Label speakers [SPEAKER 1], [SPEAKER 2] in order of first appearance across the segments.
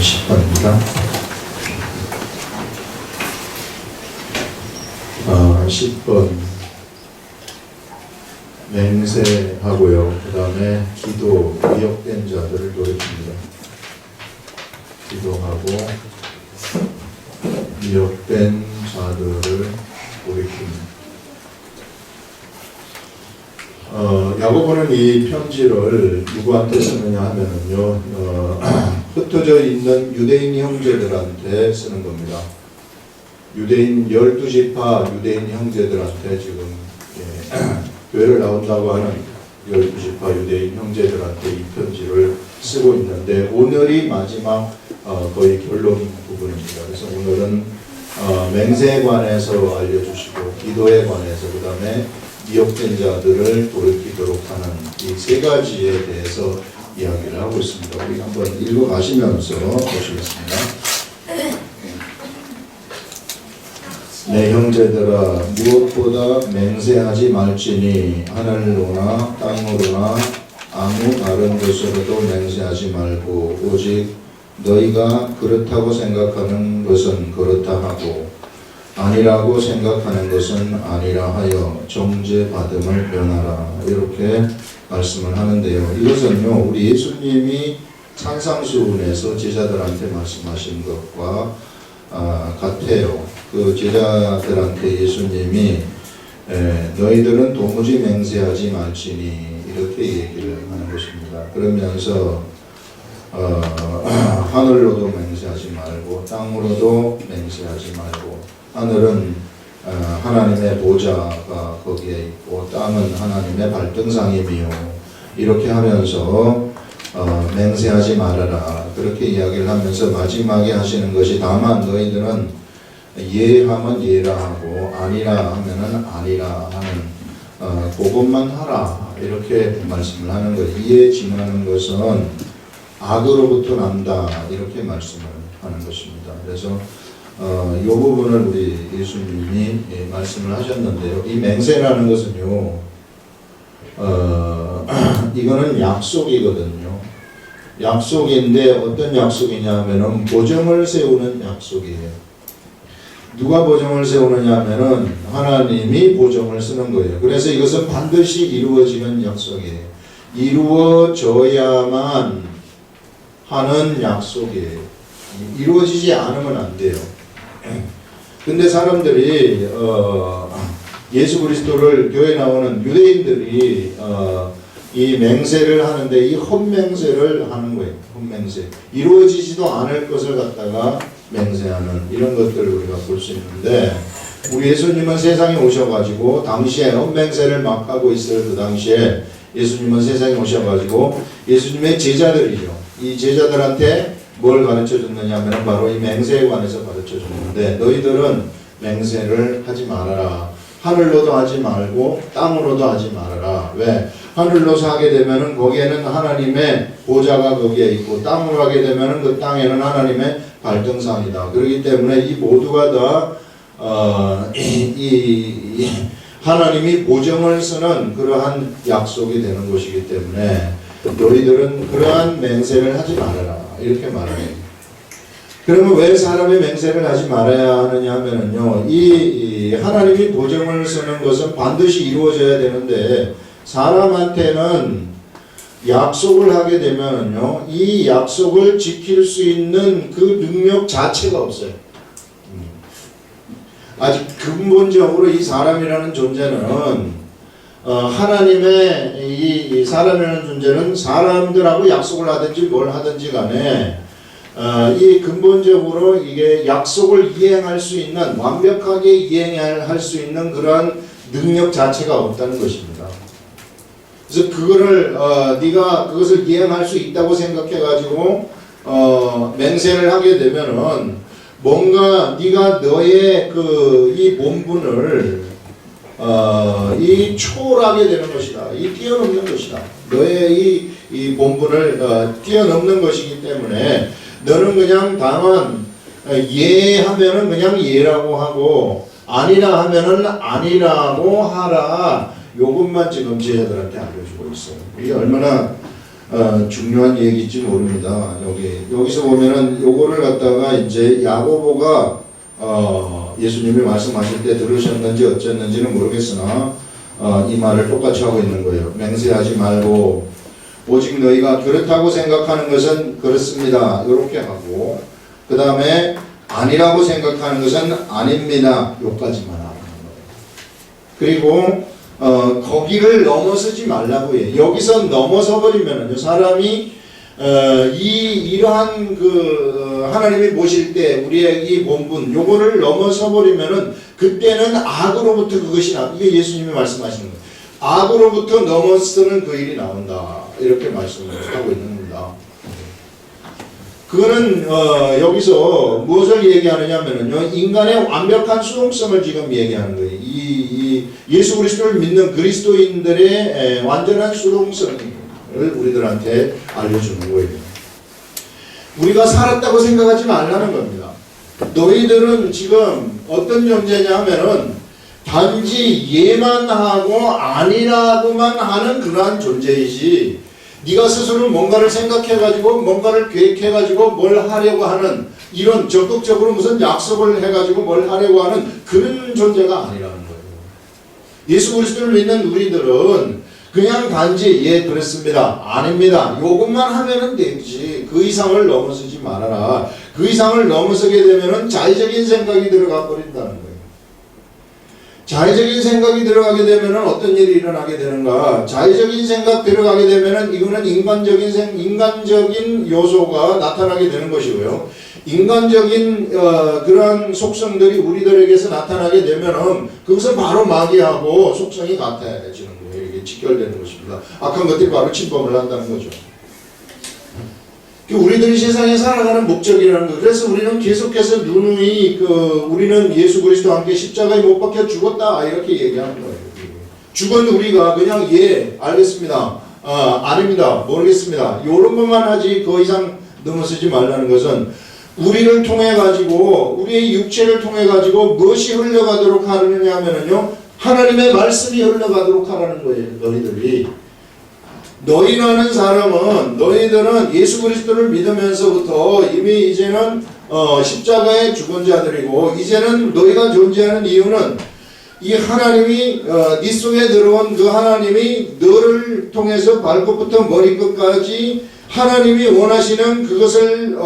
[SPEAKER 1] 10번입니다. 10번 맹세하고요. 그 다음에 기도, 미혹된 자들을 돌이킵니다. 기도하고 미혹된 자들을 돌이킵니다. 야고보는 이 편지를 누구한테 쓰느냐 하면은요, 흩어져 있는 유대인 형제들한테 쓰는 겁니다. 유대인 12지파 유대인 형제들한테 지금 교회를 나온다고 하는 12지파 유대인 형제들한테 이 편지를 쓰고 있는데, 오늘이 마지막 거의 결론 부분입니다. 그래서 오늘은 맹세에 관해서 알려주시고, 기도에 관해서, 그 다음에 미혹된 자들을 돌이키도록 하는 이 세 가지에 대해서 이야기를 하고 있습니다. 우리 한번 읽어가시면서 보시겠습니다. 내 형제들아, 무엇보다 맹세하지 말지니 하늘로나 땅으로나 아무 다른 곳으로도 맹세하지 말고 오직 너희가 그렇다고 생각하는 것은 그렇다 하고 아니라고 생각하는 것은 아니라 하여 정죄받음을 면하라, 이렇게 말씀을 하는데요. 이것은요, 우리 예수님이 산상수훈에서 제자들한테 말씀하신 것과 같아요. 그 제자들한테 예수님이 너희들은 도무지 맹세하지 말지니 이렇게 얘기를 하는 것입니다. 그러면서 하늘로도 맹세하지 말고 땅으로도 맹세하지 말고, 하늘은 하나님의 보좌가 거기에 있고 땅은 하나님의 발등상이며, 이렇게 하면서 맹세하지 말아라, 그렇게 이야기를 하면서 마지막에 하시는 것이, 다만 너희들은 예하면 예라 하고 아니라 하면은 아니라 하는 그것만 하라, 이렇게 말씀을 하는 거예요. 이에 증하는 것은 악으로부터 난다, 이렇게 말씀을 하는 것입니다. 그래서 이 부분을 우리 예수님이 말씀을 하셨는데요. 이 맹세라는 것은요, 이거는 약속이거든요. 약속인데 어떤 약속이냐 하면은 보증을 세우는 약속이에요. 누가 보증을 세우느냐 하면은 하나님이 보증을 쓰는 거예요. 그래서 이것은 반드시 이루어지는 약속이에요. 이루어져야만 하는 약속이에요. 이루어지지 않으면 안 돼요. 근데 사람들이 예수 그리스도를, 교회 나오는 유대인들이 이 맹세를 하는데 이 헛맹세를 하는 거예요. 헛맹세. 이루어지지도 않을 것을 갖다가 맹세하는 이런 것들을 우리가 볼 수 있는데, 우리 예수님은 세상에 오셔가지고 당시에 헛맹세를 막 하고 있을 그 당시에 예수님은 세상에 오셔가지고 예수님의 제자들이죠. 이 제자들한테 뭘 가르쳐 줬느냐 하면 바로 이 맹세에 관해서 가르쳐 줬는데, 너희들은 맹세를 하지 말아라. 하늘로도 하지 말고 땅으로도 하지 말아라. 왜? 하늘로서 하게 되면은 거기에는 하나님의 보좌가 거기에 있고, 땅으로 하게 되면은 그 땅에는 하나님의 발등상이다. 그렇기 때문에 이 모두가 다 하나님이 보증을 쓰는 그러한 약속이 되는 것이기 때문에 너희들은 그러한 맹세를 하지 말아라, 이렇게 말해요. 그러면 왜 사람의 맹세를 하지 말아야 하느냐 하면은요, 이 하나님이 보증을 쓰는 것은 반드시 이루어져야 되는데, 사람한테는 약속을 하게 되면은요, 이 약속을 지킬 수 있는 그 능력 자체가 없어요. 아직 근본적으로 이 사람이라는 존재는 하나님의 이 사람이라는 존재는 사람들하고 약속을 하든지 뭘 하든지 간에 이 근본적으로 이게 약속을 이행할 수 있는, 완벽하게 이행할 수 있는 그러한 능력 자체가 없다는 것입니다. 그래서 그거를 네가 그것을 이행할 수 있다고 생각해가지고 맹세를 하게 되면은 뭔가 네가 너의 이 본분을 이 초월하게 되는 것이다. 이 뛰어넘는 것이다. 너의 이 본분을 뛰어넘는 것이기 때문에 너는 그냥 다만 예 하면은 그냥 예라고 하고 아니라 하면은 아니라고 하라. 요것만 지금 제자들한테 알려주고 있어요. 이게 얼마나 중요한 얘기일지 모릅니다. 여기서 보면은 요거를 갖다가 이제 야고보가 예수님이 말씀하실 때 들으셨는지 어쨌는지는 모르겠으나 이 말을 똑같이 하고 있는 거예요. 맹세하지 말고 오직 너희가 그렇다고 생각하는 것은 그렇습니다. 이렇게 하고 그 다음에 아니라고 생각하는 것은 아닙니다. 요까지만 하는 거예요. 그리고 거기를 넘어서지 말라고 해요. 여기서 넘어서 버리면은 사람이 이러한 하나님이 보실 때 우리의 이 본분 요거를 넘어서 버리면은 그때는 악으로부터 그것이 이게 예수님이 말씀하시는 거예요. 악으로부터 넘어서는 그 일이 나온다. 이렇게 말씀을 하고 있는 겁니다. 그거는 여기서 무엇을 얘기하느냐 하면은요, 인간의 완벽한 수동성을 지금 얘기하는 거예요. 이 예수 그리스도를 믿는 그리스도인들의 완전한 수동성을 우리들한테 알려주는 거예요. 우리가 살았다고 생각하지 말라는 겁니다. 너희들은 지금 어떤 존재냐 하면은 단지 예만 하고 아니라고만 하는 그러한 존재이지, 네가 스스로 뭔가를 생각해가지고 뭔가를 계획해가지고 뭘 하려고 하는 이런 적극적으로 무슨 약속을 해가지고 뭘 하려고 하는 그런 존재가 아니라는 거예요. 예수 그리스도를 믿는 우리들은 그냥 단지 예 그렇습니다, 아닙니다, 요것만 하면은 되지 그 이상을 넘어서지 말아라. 그 이상을 넘어서게 되면은 자의적인 생각이 들어가 버린다는 거예요. 자의적인 생각이 들어가게 되면은 어떤 일이 일어나게 되는가? 자의적인 생각 들어가게 되면은 이거는 인간적인 요소가 나타나게 되는 것이고요. 인간적인 그러한 속성들이 우리들에게서 나타나게 되면은 그것은 바로 마귀하고 속성이 같아지는 거예요. 이게 직결되는 것입니다. 악한 것들이 바로 침범을 한다는 거죠. 우리들이 세상에 살아가는 목적이라는 거. 그래서 우리는 계속해서 누누이 우리는 예수 그리스도와 함께 십자가에 못 박혀 죽었다 이렇게 얘기하는 거예요. 죽은 우리가 그냥 예 알겠습니다, 아닙니다, 모르겠습니다 이런 것만 하지 더 이상 넘어서지 말라는 것은 우리를 통해 가지고 우리의 육체를 통해 가지고 무엇이 흘러가도록 하느냐 하면은요, 하나님의 말씀이 흘러가도록 하라는 거예요. 너희라는 사람은 너희들은 예수 그리스도를 믿으면서부터 이미 이제는 십자가에 죽은 자들이고, 이제는 너희가 존재하는 이유는 이 하나님이 네 속에 들어온 그 하나님이 너를 통해서 발끝부터 머리끝까지 하나님이 원하시는 그것을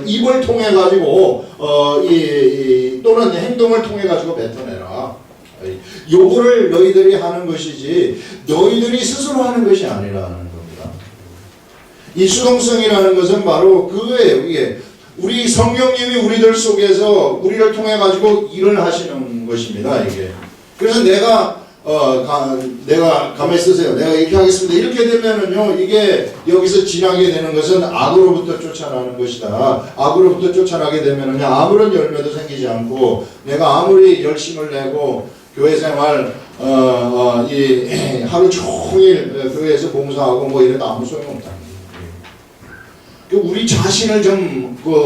[SPEAKER 1] 입을 통해 가지고 또는 행동을 통해 가지고 뱉어내라. 요거를 너희들이 하는 것이지 너희들이 스스로 하는 것이 아니라는 겁니다. 이 수동성이라는 것은 바로 그거예요. 이게 우리 성령님이 우리들 속에서 우리를 통해 가지고 일을 하시는 것입니다. 이게 그래서 내가 가만히 있으세요, 내가 이렇게 하겠습니다 이렇게 되면은요, 이게 여기서 지나게 되는 것은 악으로부터 쫓아나는 것이다. 악으로부터 쫓아나게 되면은요, 아무런 열매도 생기지 않고 내가 아무리 열심을 내고 교회 생활 하루 종일 교회에서 봉사하고 뭐 이래도 아무 소용없다. 우리 자신을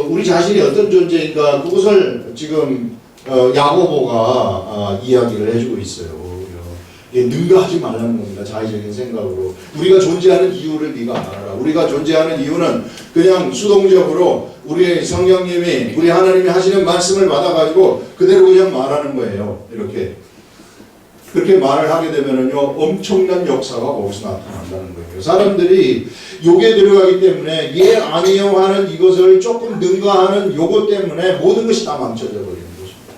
[SPEAKER 1] 우리 자신이 어떤 존재인가 그것을 지금 야고보가 이야기를 해주고 있어요. 능가하지 말라는 겁니다. 자의적인 생각으로 우리가 존재하는 이유를 네가 알아라. 우리가 존재하는 이유는 그냥 수동적으로 우리 성령님이 우리 하나님이 하시는 말씀을 받아가지고 그대로 그냥 말하는 거예요. 그렇게 말을 하게 되면은요, 엄청난 역사가 거기서 나타난다는 거예요. 사람들이 요게 들어가기 때문에 예 아니요 하는 이것을 조금 능가하는 요것 때문에 모든 것이 다 망쳐져 버리는 것입니다.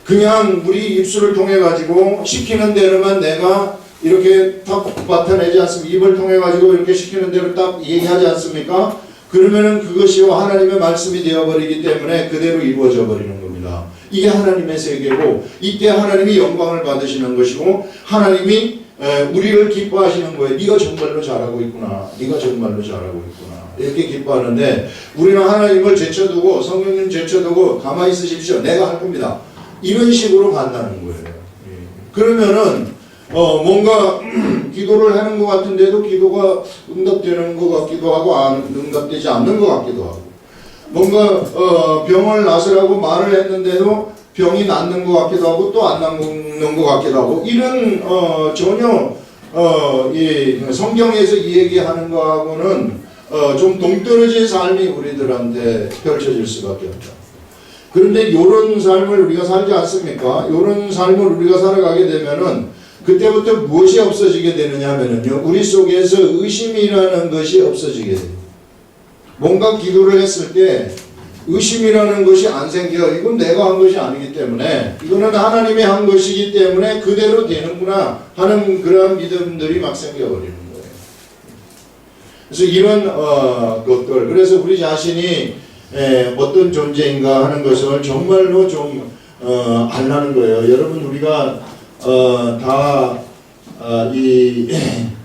[SPEAKER 1] 그냥 우리 입술을 통해 가지고 시키는 대로만 내가 이렇게 딱 맡아내지 않습니까? 입을 통해 가지고 이렇게 시키는 대로 딱 얘기하지 않습니까? 그러면은 그것이 하나님의 말씀이 되어버리기 때문에 그대로 이루어져 버리는 겁니다. 이게 하나님의 세계고, 이때 하나님이 영광을 받으시는 것이고, 하나님이 우리를 기뻐하시는 거예요. 네가 정말로 잘하고 있구나, 네가 정말로 잘하고 있구나 이렇게 기뻐하는데, 우리는 하나님을 제쳐두고 성령님 제쳐두고 가만히 있으십시오, 내가 할 겁니다 이런 식으로 간다는 거예요. 그러면은 뭔가 기도를 하는 것 같은데도 기도가 응답되는 것 같기도 하고 응답되지 않는 것 같기도 하고, 뭔가 병을 나으라고 말을 했는데도 병이 낫는 것 같기도 하고 또 안 낫는 것 같기도 하고, 이런 전혀 이 성경에서 이 얘기하는 거하고는 좀 동떨어진 삶이 우리들한테 펼쳐질 수밖에 없다. 그런데 이런 삶을 우리가 살지 않습니까? 이런 삶을 우리가 살아가게 되면은 그때부터 무엇이 없어지게 되느냐 하면은요, 우리 속에서 의심이라는 것이 없어지게 돼요. 뭔가 기도를 했을 때 의심이라는 것이 안 생겨. 이건 내가 한 것이 아니기 때문에, 이거는 하나님이 한 것이기 때문에 그대로 되는구나 하는 그런 믿음들이 막 생겨버리는 거예요. 그래서 이런 것들, 그래서 우리 자신이 어떤 존재인가 하는 것을 정말로 좀 알라는 거예요. 여러분, 우리가 이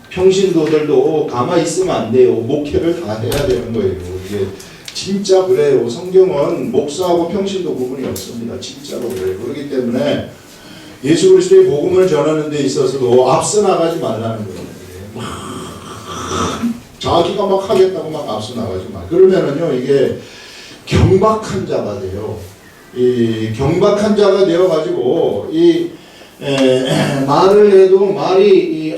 [SPEAKER 1] 평신도들도 가만히 있으면 안 돼요. 목회를 다 해야 되는 거예요. 이게 진짜 그래요. 성경은 목사하고 평신도 구분이 없습니다. 진짜로 그래요. 그렇기 때문에 예수 그리스도의 복음을 전하는 데 있어서도 앞서 나가지 말라는 거예요. 막 자기가 막 하겠다고 막 앞서 나가지 말. 그러면은요, 이게 경박한 자가 돼요. 이 경박한 자가 되어가지고 말을 해도 말이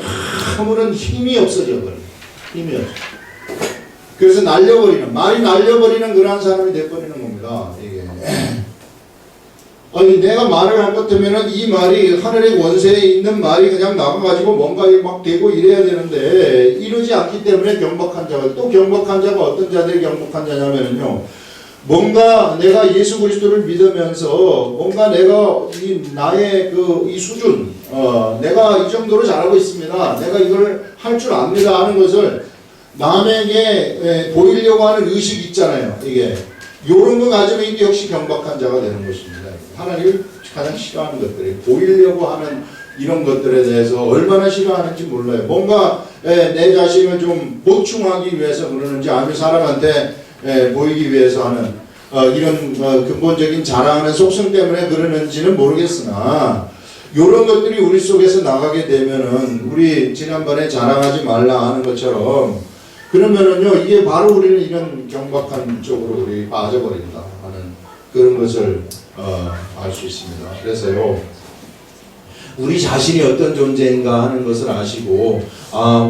[SPEAKER 1] 아무런 힘이 없어져 버려요. 힘이 없어. 그래서 말이 날려버리는 그러한 사람이 돼버리는 겁니다. 이게. 아니, 내가 말을 할 것 같으면은 이 말이 하늘의 원세에 있는 말이 그냥 나가가지고 뭔가 막 되고 이래야 되는데, 이러지 않기 때문에 경박한 자가, 또 경박한 자가 어떤 자들이 경박한 자냐면요, 뭔가 내가 예수 그리스도를 믿으면서 뭔가 내가 나의 이 수준, 내가 이 정도로 잘하고 있습니다. 내가 이걸 할 줄 압니다 하는 것을 남에게 보이려고 하는 의식이 있잖아요. 이게 요런 거 가지면 이게 역시 경박한 자가 되는 것입니다. 하나님이 가장 싫어하는 것들이 보이려고 하는 이런 것들에 대해서 얼마나 싫어하는지 몰라요. 뭔가 내 자신을 좀 보충하기 위해서 그러는지, 아니면 사람한테 보이기 위해서 하는 이런 근본적인 자랑하는 속성 때문에 그러는지는 모르겠으나, 이런 것들이 우리 속에서 나가게 되면은 우리 지난번에 자랑하지 말라 하는 것처럼, 그러면은요, 이게 바로 우리는 이런 경박한 쪽으로 우리 빠져버린다 하는 그런 것을 알 수 있습니다. 그래서요, 우리 자신이 어떤 존재인가 하는 것을 아시고,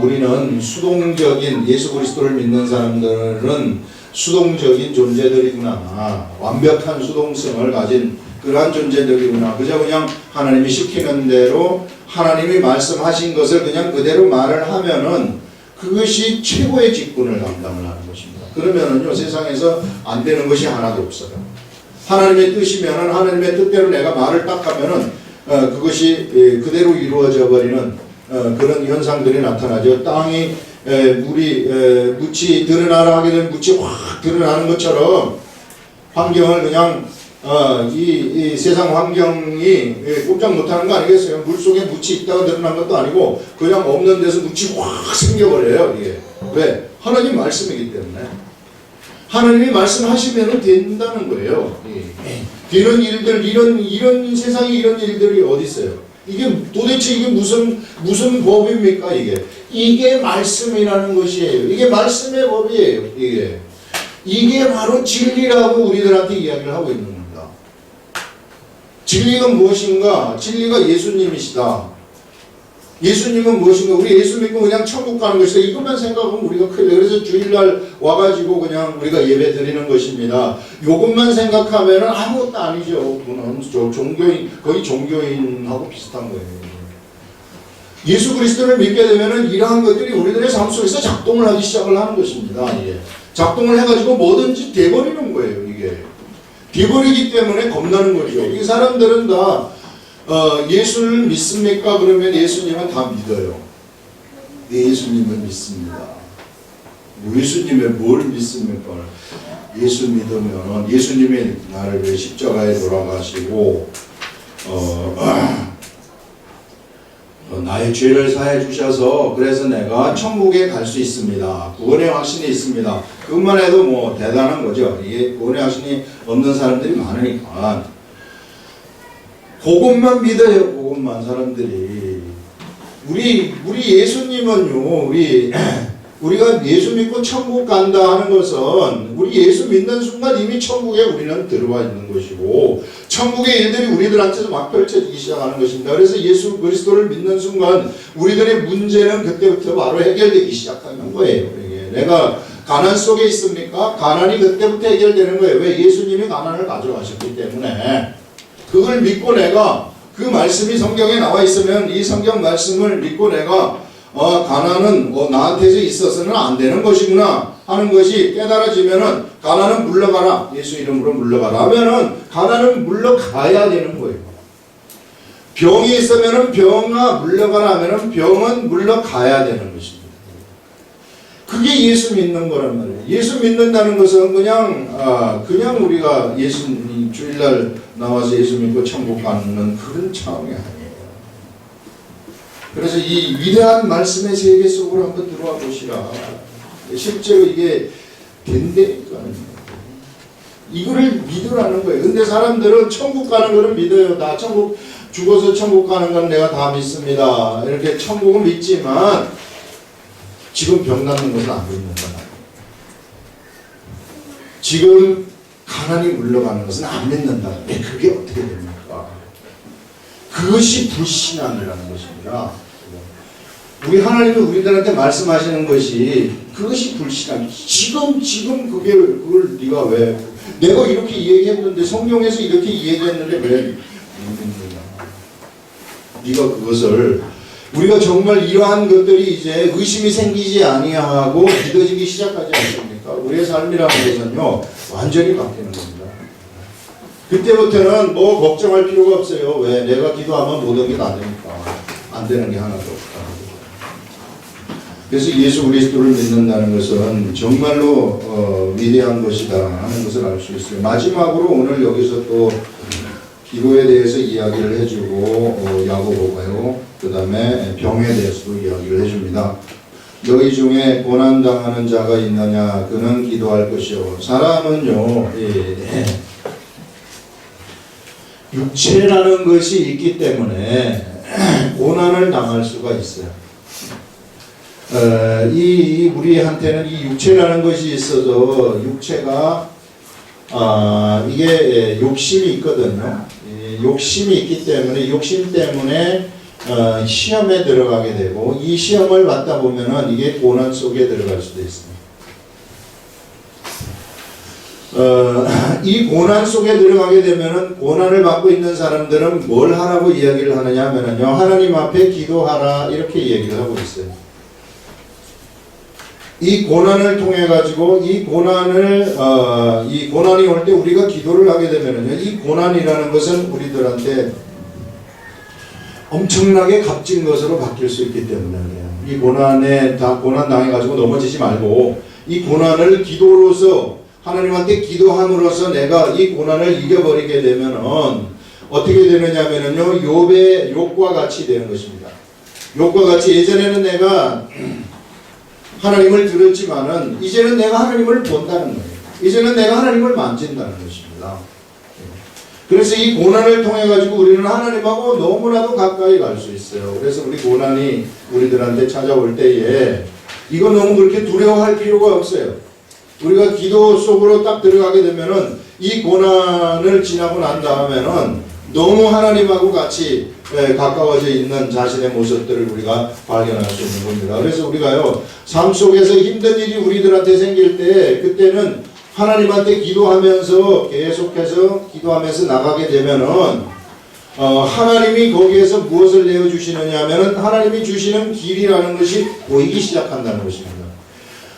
[SPEAKER 1] 우리는 수동적인, 예수 그리스도를 믿는 사람들은 수동적인 존재들이구나, 완벽한 수동성을 가진 그러한 존재들이구나, 그저 그냥 하나님이 시키는 대로 하나님이 말씀하신 것을 그냥 그대로 말을 하면은 그것이 최고의 직분을 감당을 하는 것입니다. 그러면은요, 세상에서 안 되는 것이 하나도 없어요. 하나님의 뜻이면은, 하나님의 뜻대로 내가 말을 딱 하면은 그것이 그대로 이루어져 버리는 그런 현상들이 나타나죠. 땅이 묻이 드러나라 하게 되면 묻이 확 드러나는 것처럼, 환경을 그냥 이 세상 환경이 꼼짝 못하는 거 아니겠어요? 물속에 묻이 있다가 드러난 것도 아니고 그냥 없는 데서 묻이 확 생겨버려요. 이게 왜? 하나님 말씀이기 때문에. 하나님이 말씀하시면 된다는 거예요. 이런 일들, 이런 세상에 이런 일들이 어디 있어요? 이게 도대체 이게 무슨 법입니까? 이게 말씀이라는 것이에요. 이게 말씀의 법이에요. 이게 바로 진리라고 우리들한테 이야기를 하고 있는 겁니다. 진리가 무엇인가? 진리가 예수님이시다. 예수님은 무엇인가? 우리 예수 믿고 그냥 천국 가는 것이다. 이것만 생각하면 우리가 큰일. 그래서 주일날 와가지고 그냥 우리가 예배 드리는 것입니다. 이것만 생각하면 아무것도 아니죠. 그거는 종교인, 거의 종교인하고 비슷한 거예요. 예수 그리스도를 믿게 되면은 이러한 것들이 우리들의 삶 속에서 작동을 하기 시작을 하는 것입니다. 작동을 해가지고 뭐든지 돼버리는 거예요. 이게 돼버리기 때문에 겁나는 거죠. 이 사람들은 다 예수를 믿습니까? 그러면 예수님은 다 믿어요. 예수님을 믿습니다. 예수님의 뭘 믿습니까? 예수 믿으면 예수님이 나를 왜 십자가에 돌아가시고 나의 죄를 사해 주셔서 그래서 내가 천국에 갈 수 있습니다. 구원의 확신이 있습니다. 그것만 해도 뭐 대단한 거죠. 이게 구원의 확신이 없는 사람들이 많으니까. 그것만 믿어요. 그것만 사람들이. 우리 예수님은요. 우리가 예수 믿고 천국 간다 하는 것은 우리 예수 믿는 순간 이미 천국에 우리는 들어와 있는 것이고 천국의 일들이 우리들한테서 막 펼쳐지기 시작하는 것입니다. 그래서 예수 그리스도를 믿는 순간 우리들의 문제는 그때부터 바로 해결되기 시작하는 거예요. 이게 내가 가난 속에 있습니까? 가난이 그때부터 해결되는 거예요. 왜? 예수님이 가난을 가져가셨기 때문에. 그걸 믿고 내가 그 말씀이 성경에 나와 있으면 이 성경 말씀을 믿고 내가 가난은 나한테서 있어서는 안 되는 것이구나 하는 것이 깨달아지면은 가난은 물러가라. 예수 이름으로 물러가라 하면은 가난은 물러가야 되는 거예요. 병이 있으면은 병아 물러가라 하면은 병은 물러가야 되는 것입니다. 그게 예수 믿는 거란 말이에요. 예수 믿는다는 것은 그냥 우리가 예수님 주일날 나와서 예수 믿고 천국 가는 그런 차원이 아니에요. 그래서 이 위대한 말씀의 세계 속으로 한번 들어와 보시라. 실제로 이게 된다니까요. 이거를 믿으라는 거예요. 근데 사람들은 천국 가는 거를 믿어요. 다 천국 죽어서 천국 가는 건 내가 다 믿습니다. 이렇게 천국은 믿지만 지금 병 낫는 것은 안 믿는다. 지금 가난이 물러가는 것은 안 믿는다. 그게 어떻게 됩니까? 그것이 불신앙이라는 것입니다. 우리 하나님이 우리들한테 말씀하시는 것이 그것이 불신앙. 지금 그걸 네가 왜 내가 이렇게 이야기했는데 성경에서 이렇게 이야기했는데 왜 믿느냐? 네가 그것을 우리가 정말 이러한 것들이 이제 의심이 생기지 아니하고 믿어지기 시작하지 않습니까? 우리의 삶이라는 것은요 완전히 바뀌는 겁니다. 그때부터는 뭐 걱정할 필요가 없어요. 왜? 내가 기도하면 모든 게 다 되니까 안 되는 게 하나도 없다. 그래서 예수 그리스도를 믿는다는 것은 정말로 위대한 것이다 하는 것을 알 수 있어요. 마지막으로 오늘 여기서 또 기도에 대해서 이야기를 해주고 야고보가요. 그 다음에 병에 대해서도 이야기를 해줍니다. 너희 중에 고난당하는 자가 있느냐 그는 기도할 것이요. 사람은요 육체라는 것이 있기 때문에 고난을 당할 수가 있어요. 우리한테는 이 육체라는 것이 있어서 육체가 이게 욕심이 있거든요. 욕심이 있기 때문에 욕심 때문에 시험에 들어가게 되고 이 시험을 받다 보면은 이게 고난 속에 들어갈 수도 있습니다. 이 고난 속에 들어가게 되면은 고난을 받고 있는 사람들은 뭘 하라고 이야기를 하느냐 하면은요 하나님 앞에 기도하라 이렇게 얘기를 하고 있어요. 이 고난을 통해 가지고 이 고난이 올 때 우리가 기도를 하게 되면은요 이 고난이라는 것은 우리들한테 엄청나게 값진 것으로 바뀔 수 있기 때문에 이 고난에 다 고난 당해 가지고 넘어지지 말고 이 고난을 기도로서 하나님한테 기도함으로써 내가 이 고난을 이겨버리게 되면은 어떻게 되느냐면은요 욥의 욕과 같이 되는 것입니다. 욕과 같이 예전에는 내가 하나님을 들었지만은 이제는 내가 하나님을 본다는 거예요. 이제는 내가 하나님을 만진다는 것입니다. 그래서 이 고난을 통해 가지고 우리는 하나님하고 너무나도 가까이 갈 수 있어요. 그래서 우리 고난이 우리들한테 찾아올 때에 이거 너무 그렇게 두려워할 필요가 없어요. 우리가 기도 속으로 딱 들어가게 되면은 이 고난을 지나고 난 다음에는 너무 하나님하고 같이 가까워져 있는 자신의 모습들을 우리가 발견할 수 있는 겁니다. 그래서 우리가요 삶 속에서 힘든 일이 우리들한테 생길 때 그때는 하나님한테 기도하면서 계속해서 기도하면서 나가게 되면은 하나님이 거기에서 무엇을 내어주시느냐 하면은 하나님이 주시는 길이라는 것이 보이기 시작한다는 것입니다.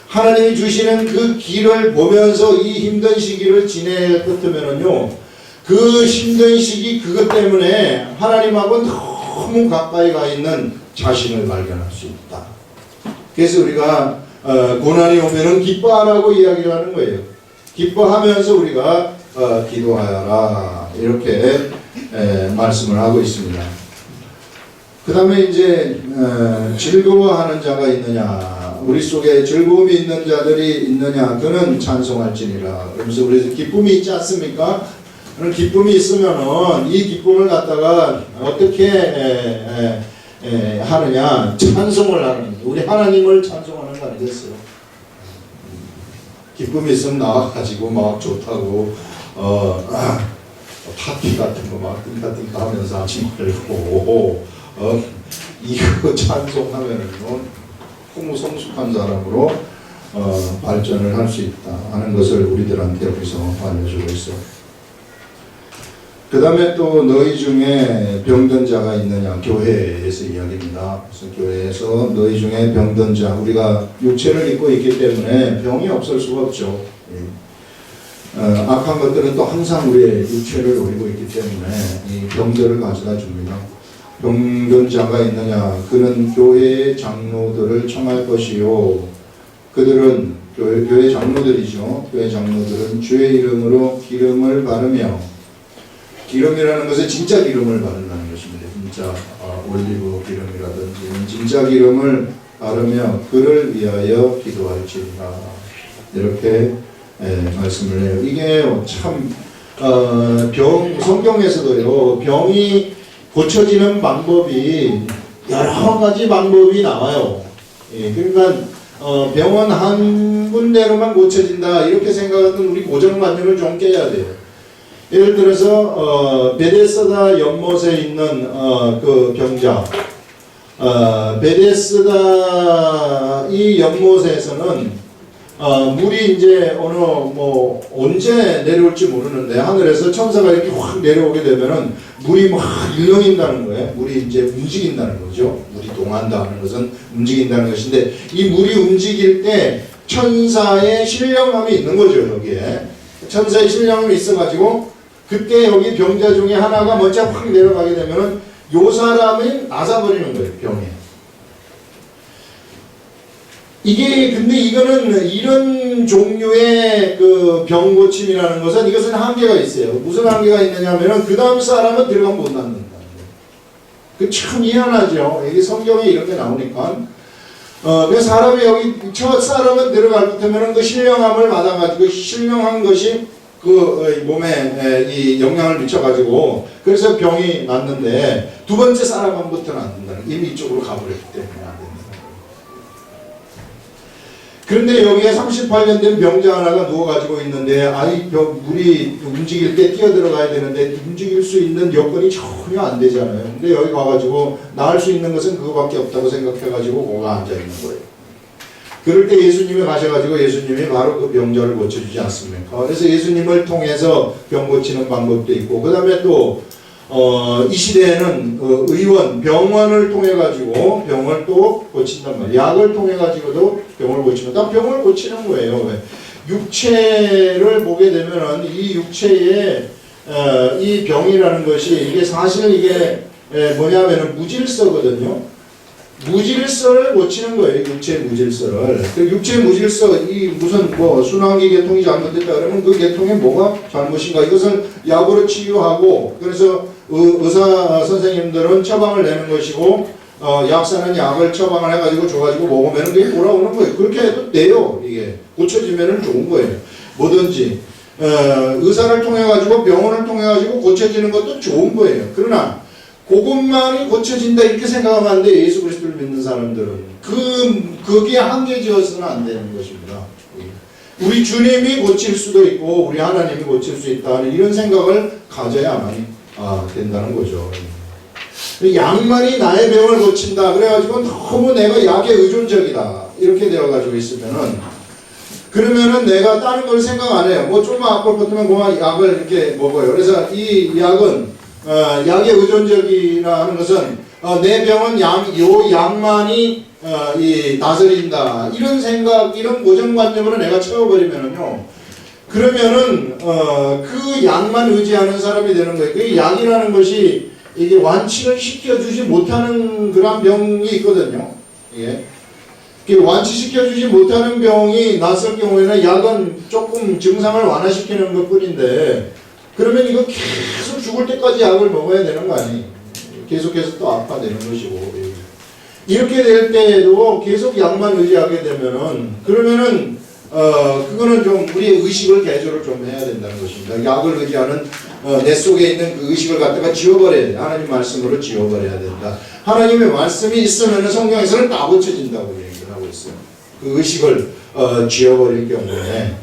[SPEAKER 1] 하나님이 주시는 그 길을 보면서 이 힘든 시기를 지내야 끝으면은요 그 힘든 시기 그것 때문에 하나님하고 너무 가까이 가 있는 자신을 발견할 수 있다. 그래서 우리가 고난이 오면은 기뻐하라고 이야기를 하는 거예요. 기뻐하면서 우리가 기도하여라 이렇게 말씀을 하고 있습니다. 그 다음에 이제 즐거워하는 자가 있느냐 우리 속에 즐거움이 있는 자들이 있느냐 그는 찬송할지니라. 그러면서 우리 기쁨이 있지 않습니까? 그런 기쁨이 있으면은 이 기쁨을 갖다가 어떻게 하느냐 찬송을 하는 우리 하나님을 찬송하는 하는 거 아니겠어요? 기쁨이 있으면 나와가지고 막 좋다고 파티 같은 거 막 띵까띵까 하면서 하지 말고 이거 찬송하면은 너무 성숙한 사람으로 발전을 할 수 있다 하는 것을 우리들한테 여기서 알려주고 있어요. 그 다음에 또 너희 중에 병든 자가 있느냐, 교회에서 이야기입니다. 그래서 교회에서 너희 중에 병든 자, 우리가 육체를 입고 있기 때문에 병이 없을 수가 없죠. 악한 것들은 또 항상 우리의 육체를 노리고 있기 때문에 이 병들을 가져다 줍니다. 병든 자가 있느냐, 그는 교회의 장로들을 청할 것이요. 그들은 교회 장로들이죠. 교회 장로들은 주의 이름으로 기름을 바르며, 기름이라는 것은 진짜 기름을 바른다는 것입니다. 진짜 올리브 기름이라든지 진짜 기름을 바르며 그를 위하여 기도할지니라. 이렇게 말씀을 해요. 이게 참 성경에서도요, 병이 고쳐지는 방법이 여러 가지 방법이 나와요. 그러니까 병원 한 군데로만 고쳐진다 이렇게 생각하는 우리 고정관념을 좀 깨야 돼요. 예를 들어서 베데스다 연못에 있는 그 병자, 베데스다 이 연못에서는 물이 이제 언제 내려올지 모르는데 하늘에서 천사가 이렇게 확 내려오게 되면은 물이 막 일렁인다는 거예요. 물이 이제 움직인다는 거죠. 물이 동한다는 것은 움직인다는 것인데 이 물이 움직일 때 천사의 신령함이 있는 거죠. 여기에 천사의 신령함이 있어가지고 그때 여기 병자 중에 하나가 먼저 확 내려가게 되면은 요 사람은 나사버리는 거예요. 병에. 근데 이거는 이런 종류의 그 병 고침이라는 것은 이것은 한계가 있어요. 무슨 한계가 있느냐 하면은 그 다음 사람은 들어가면 못 낫는다는 거예요. 그 참 희한하죠. 여기 성경에 이렇게 나오니까. 그 사람이 여기 첫 사람은 들어갈 것 같으면은 그 신령함을 받아가지고 신령한 것이 그 몸에 이 영향을 미쳐가지고 그래서 병이 났는데 두 번째 사람부터는 안 된다는, 이미 이쪽으로 가버렸기 때문에 안 된다는 거예요. 그런데 여기에 38년 된 병자 하나가 누워가지고 있는데 물이 움직일 때 뛰어들어가야 되는데 움직일 수 있는 여건이 전혀 안 되잖아요. 근데 여기 가가지고 나을 수 있는 것은 그거밖에 없다고 생각해가지고 거가 앉아있는 거예요. 그럴 때 예수님이 가셔가지고 예수님이 바로 그 병자를 고쳐주지 않습니까? 그래서 예수님을 통해서 병 고치는 방법도 있고, 그 다음에 또 이 시대에는 의원, 병원을 통해가지고 병을 또 고친단 말이에요. 약을 통해가지고도 병을 고치면 다 병을 고치는 거예요. 왜? 육체를 보게 되면은 이 육체에 이 병이라는 것이 이게 사실 이게 뭐냐면은 무질서거든요. 무질서를 고치는 거예요. 육체의 무질서를. 그 육체의 무질서, 이 무슨 순환기 계통이 잘못됐다 그러면 그 계통에 뭐가 잘못인가, 이것을 약으로 치유하고, 그래서 의사 선생님들은 처방을 내는 것이고, 약사는 약을 처방을 해가지고 줘가지고 먹으면 그게 돌아오는 거예요. 그렇게 해도 돼요. 이게 고쳐지면 좋은 거예요. 뭐든지 의사를 통해 가지고 병원을 통해 가지고 고쳐지는 것도 좋은 거예요. 그러나 그것만이 고쳐진다 이렇게 생각하면 안 돼. 예수 그리스도를 믿는 사람들은 그게 한계지어서는 안 되는 것입니다. 우리 주님이 고칠 수도 있고 우리 하나님이 고칠 수 있다는 이런 생각을 가져야만 된다는 거죠. 약만이 나의 병을 고친다 그래가지고 너무 내가 약에 의존적이다 이렇게 되어가지고 있으면은, 그러면은 내가 다른 걸 생각 안 해요. 뭐 좀만 아플 것 같으면 그만 약을 이렇게 먹어요. 그래서 이 약은 약의 의존적이라 하는 것은 내 병은 요 약만이 다스린다 이런 생각, 이런 고정관념으로 내가 채워버리면은요, 그러면은 그 약만 의지하는 사람이 되는 거예요. 그 약이라는 것이 이게 완치를 시켜주지 못하는 그런 병이 있거든요. 예. 완치시켜주지 못하는 병이 났을 경우에는 약은 조금 증상을 완화시키는 것 뿐인데, 그러면 이거 계속 죽을 때까지 약을 먹어야 되는 거 아니에요. 계속해서 또 아파되는 것이고. 이렇게 될 때에도 계속 약만 의지하게 되면은, 그러면은 그거는 좀 우리의 의식을 개조를 좀 해야 된다는 것입니다. 약을 의지하는 내 속에 있는 그 의식을 갖다가 지워버려야 돼. 하나님 말씀으로 지워버려야 된다. 하나님의 말씀이 있으면 성경에서는 다 고쳐진다고 얘기를 하고 있어요. 그 그 의식을 지어버릴 경우에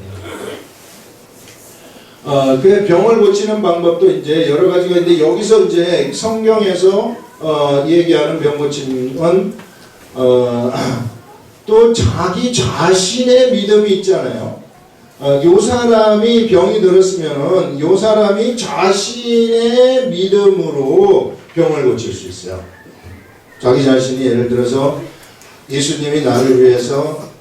[SPEAKER 1] 그 병을 고치는 방법도 이제 여러 가지가 있는데 여기서 이제 성경에서 얘기하는 병 고침은 또 자기 자신의 믿음이 있잖아요. 요 사람이 병이 들었으면은 요 사람이 자신의 믿음으로 병을 고칠 수 있어요. 자기 자신이 예를 들어서 예수님이 나를 위해서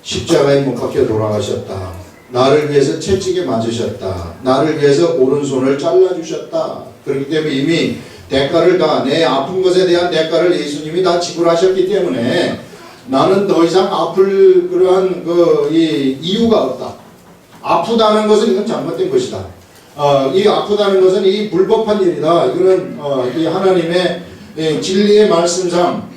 [SPEAKER 1] 십자가에 못 박혀 돌아가셨다. 나를 위해서 채찍에 맞으셨다. 나를 위해서 오른손을 잘라주셨다. 그렇기 때문에 이미 대가를 다, 내 아픈 것에 대한 대가를 예수님이 다 지불하셨기 때문에 나는 더 이상 아플 그러한 이 이유가 없다. 아프다는 것은 이건 잘못된 것이다. 이 아프다는 것은 이 불법한 일이다. 이거는 이 하나님의 진리의 말씀상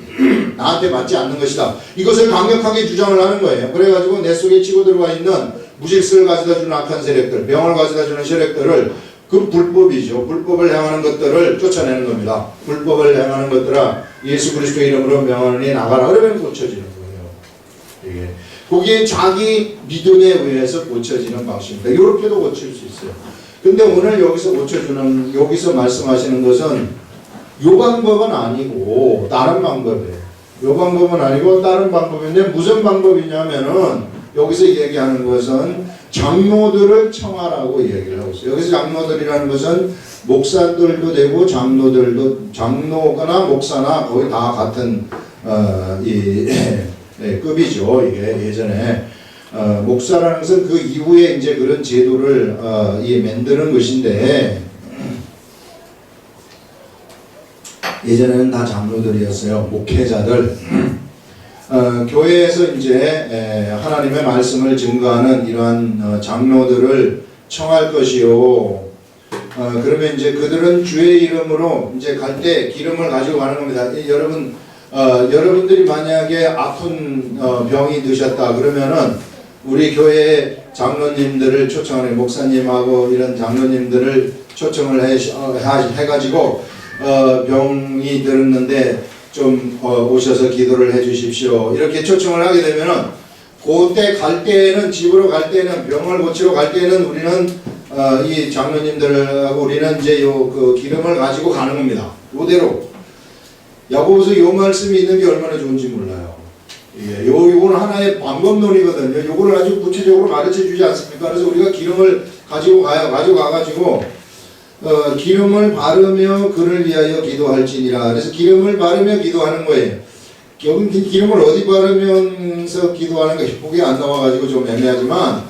[SPEAKER 1] 나한테 맞지 않는 것이다. 이것을 강력하게 주장을 하는 거예요. 그래가지고 내 속에 치고 들어와 있는 무질서를 가져다 주는 악한 세력들, 병을 가져다 주는 세력들을 그 불법이죠. 불법을 행하는 것들을 쫓아내는 겁니다. 불법을 행하는 것들아 예수 그리스도의 이름으로 명하노니 나가라. 그러면 고쳐지는 거예요. 이게 그게 자기 믿음에 의해서 고쳐지는 방식입니다. 이렇게도 고칠 수 있어요. 근데 오늘 여기서 말씀하시는 것은 요 방법은 아니고 다른 방법이에요. 요 방법은 아니고 다른 방법인데 무슨 방법이냐면은 여기서 얘기하는 것은 장로들을 청하라고 얘기를 하고 있어요. 여기서 장로들이라는 것은 목사들도 되고 장로거나 목사나 거의 다 같은 급이죠. 이게 예전에 목사라는 것은 그 이후에 이제 그런 제도를 만드는 것인데 예전에는 다 장로들이었어요. 목회자들. 교회에서 이제 하나님의 말씀을 증거하는 이러한 장로들을 청할 것이요. 그러면 이제 그들은 주의 이름으로 이제 갈 때 기름을 가지고 가는 겁니다. 여러분들이 만약에 아픈 병이 드셨다 그러면은 우리 교회 장로님들을 초청하는 목사님하고 이런 장로님들을 초청을 해가지고 병이 들었는데 좀 오셔서 기도를 해 주십시오. 이렇게 초청을 하게 되면은 그때 갈 때에는 집으로 갈 때는 병을 고치러 갈 때는 우리는 이 장로님들하고 우리는 이제 그 기름을 가지고 가는 겁니다. 이대로 야고보서 요 말씀이 있는 게 얼마나 좋은지 몰라요. 예, 요거는 하나의 방법론이거든요. 요거를 아주 구체적으로 가르쳐 주지 않습니까? 그래서 우리가 기름을 가지고 가가지고 기름을 바르며 그를 위하여 기도할지니라. 그래서 기름을 바르며 기도하는 거예요. 여기 기름을 어디 바르면서 기도하는 거 보기 안 나와가지고 좀 애매하지만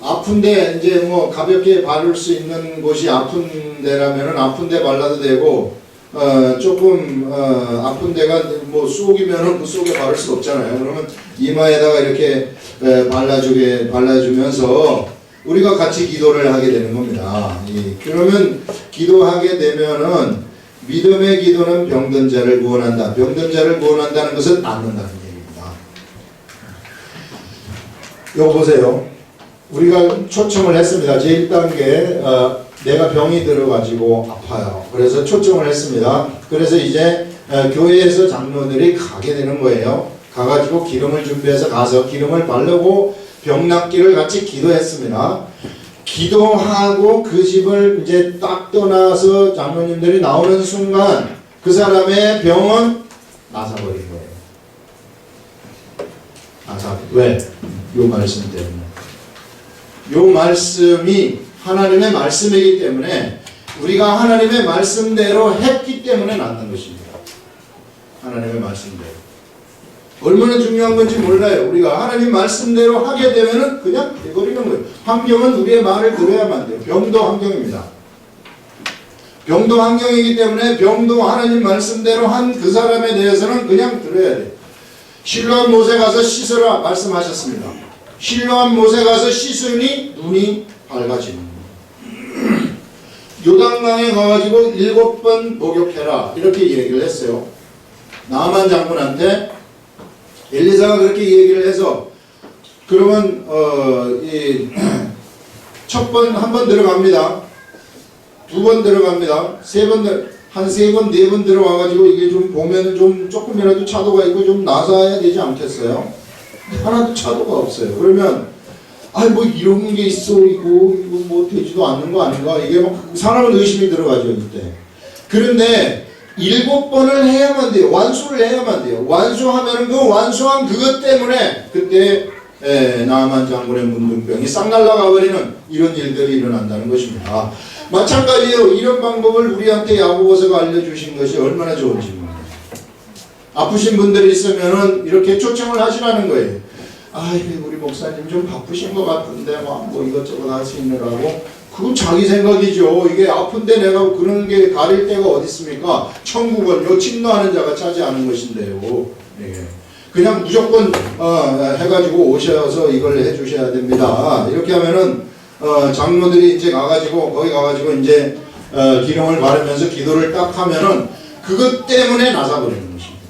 [SPEAKER 1] 아픈데 이제 뭐 가볍게 바를 수 있는 곳이 아픈 데라면은 아픈 데 발라도 되고 조금 아픈 데가 뭐 쏙이면은 그 쏙에 바를 수 없잖아요. 그러면 이마에다가 이렇게 발라주면서 우리가 같이 기도를 하게 되는 겁니다. 그러면 기도하게 되면은 믿음의 기도는 병든 자를 구원한다. 병든 자를 구원한다는 것은 낫는다는 얘기입니다. 이거 보세요. 우리가 초청을 했습니다. 제1단계 내가 병이 들어가지고 아파요. 그래서 초청을 했습니다. 그래서 이제 교회에서 장로들이 가게 되는 거예요. 가가지고 기름을 준비해서 가서 기름을 바르고 병 낫기를 같이 기도했습니다. 기도하고 그 집을 이제 딱 떠나서 장로님들이 나오는 순간 그 사람의 병은 나사버린 거예요. 왜? 요 말씀 때문에. 요 말씀이 하나님의 말씀이기 때문에 우리가 하나님의 말씀대로 했기 때문에 낫는 것입니다. 하나님의 말씀대로. 얼마나 중요한 건지 몰라요. 우리가 하나님 말씀대로 하게 되면은 그냥 돼버리는 거예요. 환경은 우리의 말을 들어야만 돼요. 병도 환경입니다. 병도 환경이기 때문에 병도 하나님 말씀대로 한 그 사람에 대해서는 그냥 들어야 돼요. 실로암 못에 가서 씻으라 말씀하셨습니다. 실로암 못에 가서 씻으니 눈이 밝아지는 거예요. 요단강에 가가지고 7번 목욕해라 이렇게 얘기를 했어요. 나만 장군한테 엘리사가 그렇게 얘기를 해서 그러면 첫 번 한 번 들어갑니다. 2번 들어갑니다. 3번 한 3번 4번 들어와가지고 이게 좀 보면은 좀 조금이라도 차도가 있고 좀 나서야 되지 않겠어요? 하나도 차도가 없어요. 그러면 뭐 이런 게 있어, 이거 뭐 되지도 않는 거 아닌가, 이게 막 사람은 의심이 들어가죠 이때. 그런데 7번을 해야만 돼요. 완수를 해야만 돼요. 완수하면은 그 완수한 그것 때문에 그때 나아만 장군의 문둥병이 싹 날아가 버리는 이런 일들이 일어난다는 것입니다. 마찬가지예요. 이런 방법을 우리한테 야고보서가 알려주신 것이 얼마나 좋은지 모릅니다. 아프신 분들이 있으면은 이렇게 초청을 하시라는 거예요. 우리 목사님 좀 바쁘신 것 같은데 뭐 이것저것 하시느라고. 그건 자기 생각이죠. 이게 아픈데 내가 그런 게 가릴 데가 어디 있습니까? 천국은요 침노하는 자가 차지하는 것인데요. 그냥 무조건 해가지고 오셔서 이걸 해주셔야 됩니다. 이렇게 하면은 장로들이 이제 가가지고 거기 가가지고 이제 기름을 바르면서 기도를 딱 하면은 그것 때문에 나사버리는 것입니다.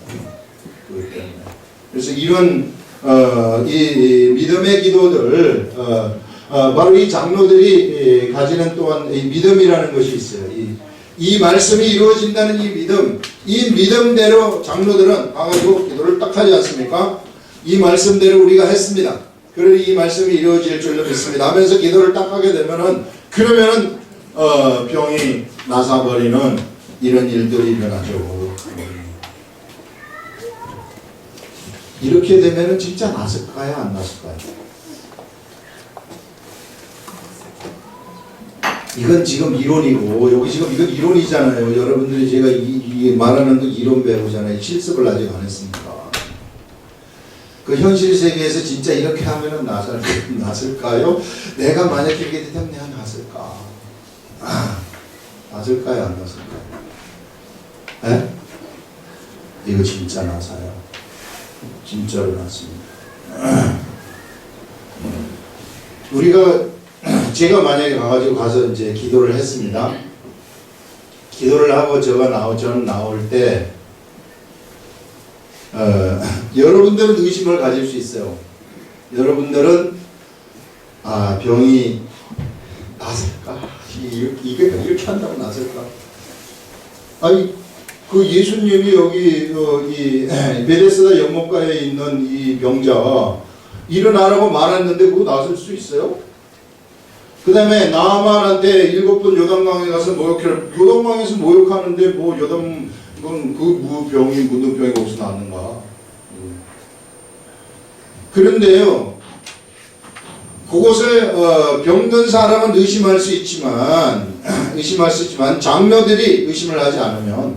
[SPEAKER 1] 그것 때문에. 그래서 이런 이 믿음의 기도들 바로 이 장로들이 가지는 또한 이 믿음이라는 것이 있어요. 이 말씀이 이루어진다는 이 믿음대로 장로들은 가가지고 기도를 딱 하지 않습니까? 이 말씀대로 우리가 했습니다. 그러니 이 말씀이 이루어질 줄로 믿습니다 하면서 기도를 딱 하게 되면은, 그러면은 병이 나사버리는 이런 일들이 일어나죠. 이렇게 되면은 진짜 났을까요? 안 났을까요? 이건 지금 이론이고, 여기 지금 이건 이론이잖아요. 여러분들이 제가 이 말하는 거 이론 배우잖아요. 실습을 아직 안 했으니까. 그 현실 세계에서 진짜 이렇게 하면은 났을까요? 내가 만약 이렇게 되면 내가 났을까? 났을까요? 안 났을까요? 이거 진짜 나사요. 진짜로 났습니다. 제가 만약에 가서 이제 기도를 했습니다. 기도를 하고 저는 나올 때, 여러분들은 의심을 가질 수 있어요. 여러분들은, 병이 났을까? 이렇게 한다고 났을까? 그 예수님이 여기, 이 베데스다 연못가에 있는 이 병자, 일어나라고 말했는데 그거 났을 수 있어요? 그 다음에 나아만한테 7번 요단강에 가서 모욕해라. 요단강에서 모욕하는데 뭐 이건 그 병이 문둥병이 어디서 났는가? 그런데요, 그곳을 병든 사람은 의심할 수 있지만 장로들이 의심을 하지 않으면,